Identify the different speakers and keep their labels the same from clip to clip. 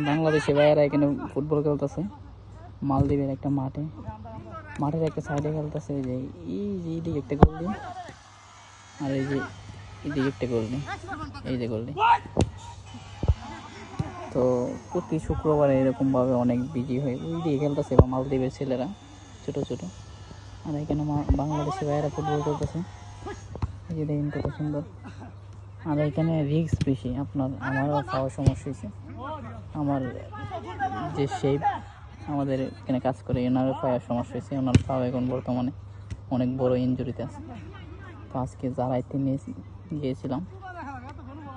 Speaker 1: বাংলাদেশি ভাইয়েরা এখানে ফুটবল খেলতেছে মালদ্বীপের একটা মাঠের একটা সাইডে খেলতেছে। যে এইদিকে একটা গোল দিই আর এই যে এইদিকে একটা গোল দিই, এই যে গোল দিই। তো প্রতি শুক্রবারে এরকমভাবে অনেক বিজি হয়ে ওই দিকে খেলতেছে বা মালদ্বীপের ছেলেরা ছোট ছোট, আর এখানে বাংলাদেশি ভাইয়েরা ফুটবল খেলতেছে। এই যে দেখেন কত সুন্দর। আর এখানে রিস্ক বেশি, আমারও খাওয়ার সমস্যা হয়েছে। আমার যে শেপ আমাদের এখানে কাজ করে এনারও পাওয়ার সমস্যা হয়েছে, ওনার পাওয়া এখন বর্তমানে অনেক বড় ইনজুরিতে আছে। তো আজকে জারাইতে নিয়ে গিয়েছিলাম,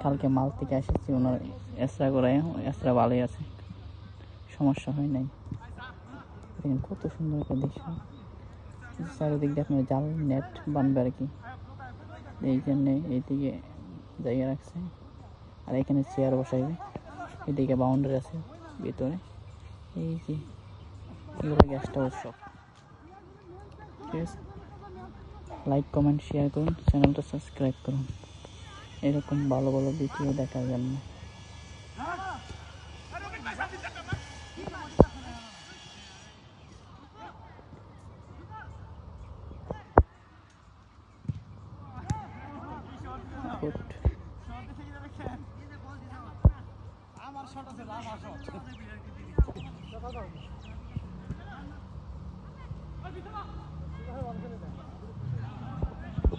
Speaker 1: কালকে মাল থেকে এসেছি, ওনার এক্সরা করায় এক্সরা ভালোই আছে, সমস্যা হয় নাই। দেখেন কত সুন্দর একটা দৃশ্য। চারিদিক দিয়ে আপনার জাল নেট বানবে আর কি, এই জন্যে এইদিকে জায়গা রাখছে। আর এখানে চেয়ার বসাইবে, এদিকে বাউন্ডারি আছে ভিতরে। এই যে এগুলো গ্যাসটা উৎসব। ঠিক আছে, লাইক কমেন্ট শেয়ার করুন, চ্যানেলটা সাবস্ক্রাইব করুন এরকম ভালো ভালো ভিডিও দেখার জন্য। আমার শট আছে, আমার শট